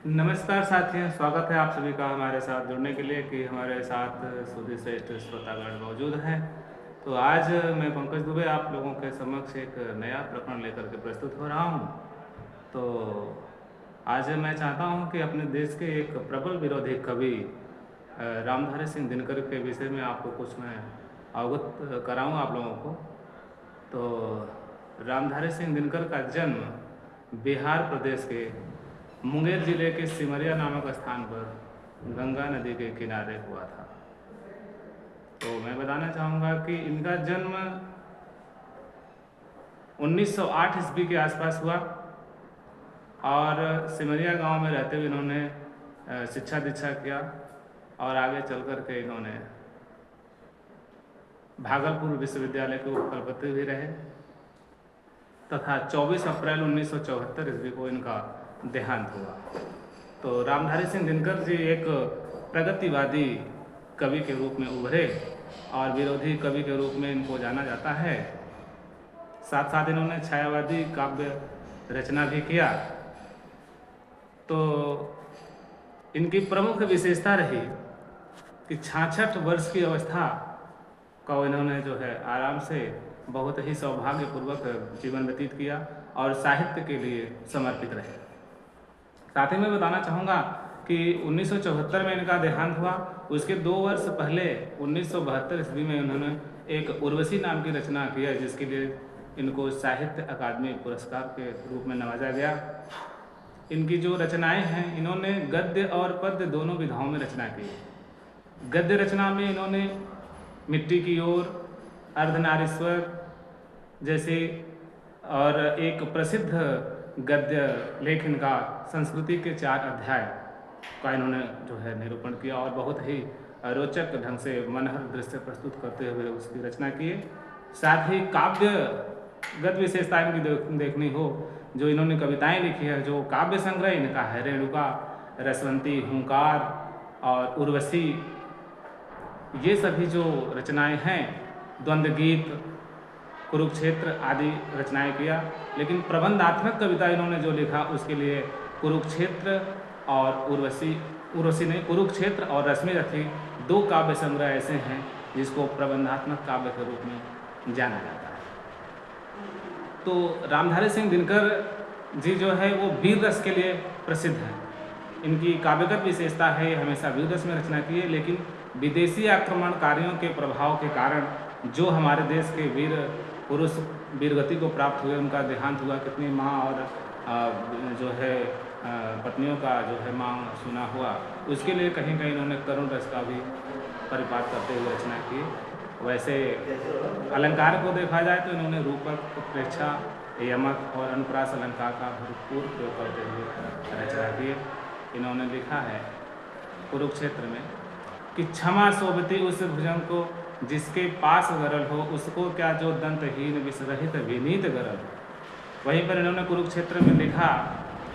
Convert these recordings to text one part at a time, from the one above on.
नमस्कार साथियों, स्वागत है आप सभी का हमारे साथ जुड़ने के लिए कि हमारे साथ सुधी श्रेष्ठ श्रोतागण मौजूद हैं। तो आज मैं पंकज दुबे आप लोगों के समक्ष एक नया प्रकरण लेकर के प्रस्तुत हो रहा हूं। तो आज मैं चाहता हूं कि अपने देश के एक प्रबल विरोधी कवि रामधारी सिंह दिनकर के विषय में आपको कुछ मैं अवगत कराऊं आप लोगों को। तो रामधारी सिंह दिनकर का जन्म बिहार प्रदेश के मुंगेर जिले के सिमरिया नामक स्थान पर गंगा नदी के किनारे हुआ था। तो मैं बताना चाहूँगा कि इनका जन्म 1908 ईस्वी के आसपास हुआ और सिमरिया गांव में रहते हुए इन्होंने शिक्षा दीक्षा किया और आगे चल कर के इन्होंने भागलपुर विश्वविद्यालय के उपकुलपति भी रहे तथा 24 अप्रैल 1974 ईस्वी को इनका देहांत हुआ। तो रामधारी सिंह दिनकर जी एक प्रगतिवादी कवि के रूप में उभरे और विरोधी कवि के रूप में इनको जाना जाता है। साथ साथ इन्होंने छायावादी काव्य रचना भी किया। तो इनकी प्रमुख विशेषता रही कि 66 वर्ष की अवस्था का इन्होंने जो है आराम से बहुत ही सौभाग्यपूर्वक जीवन व्यतीत किया और साहित्य के लिए समर्पित रहे। साथ ही मैं बताना चाहूँगा कि 1974 में इनका देहांत हुआ। उसके 2 वर्ष पहले 1972 ईस्वी में उन्होंने एक उर्वशी नाम की रचना की है, जिसके लिए इनको साहित्य अकादमी पुरस्कार के रूप में नवाजा गया। इनकी जो रचनाएं हैं, इन्होंने गद्य और पद्य दोनों विधाओं में रचना की। गद्य रचना में इन्होंने मिट्टी की ओर, अर्धनारीश्वर जैसे और एक प्रसिद्ध गद्य लेख इनका संस्कृति के 4 अध्याय का इन्होंने जो है निरूपण किया और बहुत ही रोचक ढंग से मनोहर दृश्य प्रस्तुत करते हुए उसकी रचना किए। साथ ही काव्यगत विशेषता इनकी देखनी हो, जो इन्होंने कविताएं लिखी है, जो काव्य संग्रह इनका है, रेणुका, रसवंती, हुंकार और उर्वशी, ये सभी जो रचनाएं हैं, द्वंद्व गीत, कुरुक्षेत्र आदि रचनाएं किया। लेकिन प्रबंधात्मक कविता इन्होंने जो लिखा उसके लिए कुरुक्षेत्र और उर्वशी नहीं, कुरुक्षेत्र और रश्मि रथी 2 काव्य संग्रह ऐसे हैं जिसको प्रबंधात्मक काव्य के रूप में जाना जाता है। तो रामधारी सिंह दिनकर जी जो है वो वीर रस के लिए प्रसिद्ध हैं। इनकी काव्यगत विशेषता है, हमेशा वीर रस में रचना की है। लेकिन विदेशी आक्रमणकारियों के प्रभाव के कारण जो हमारे देश के वीर पुरुष वीरगति को प्राप्त हुए, उनका देहांत हुआ, कितनी माँ और जो है पत्नियों का जो है मांग सुना हुआ, उसके लिए कहीं कहीं इन्होंने करुण रस का भी परिपात करते हुए रचना की। वैसे अलंकार को देखा जाए तो इन्होंने रूपक, उत्प्रेक्षा, यमक और अनुप्रास अलंकार का भरपूर प्रयोग करते हुए रचना की। इन्होंने लिखा है कुरुक्षेत्र में कि क्षमा सोबती उस भुजंग को जिसके पास गरल हो, उसको क्या जो दंतहीन विसरहित विनीत गरल। वहीं पर इन्होंने कुरुक्षेत्र में लिखा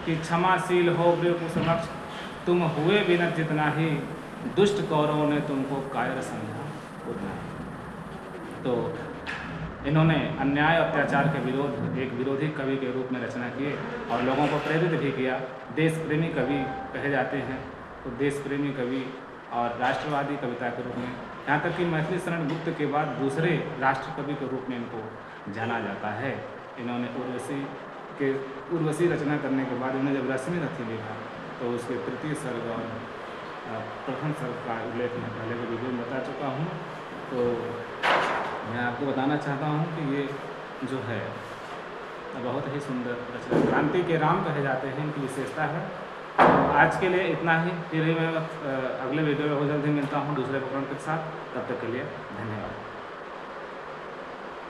कि क्षमाशील हो वृक समक्ष तुम हुए विनत जितना ही, दुष्ट कौरवों ने तुमको कायर समझा उतना। तो इन्होंने अन्याय अत्याचार के विरोध एक विरोधी कवि के रूप में रचना किए और लोगों को प्रेरित भी किया। देश प्रेमी कवि कहे जाते हैं। तो देश प्रेमी कवि और राष्ट्रवादी कविता के रूप में, यहाँ तक कि मैथिली शरण गुप्त के बाद दूसरे राष्ट्र कवि के रूप में इनको जाना जाता है। इन्होंने उर्वशी रचना करने के बाद इन्होंने जब रश्मि रथी लिखा तो उसके 3य सर्ग और प्रथम सर्ग का उल्लेख मैं पहले के वीडियो में बता चुका हूँ। तो मैं आपको बताना चाहता हूँ कि ये जो है बहुत ही सुंदर रचना, क्रांति के राम कहे जाते हैं, इनकी विशेषता है। आज के लिए इतना ही। फिर मैं अगले वीडियो में बहुत जल्दी मिलता हूँ दूसरे प्रकरण के साथ। तब तक के लिए धन्यवाद।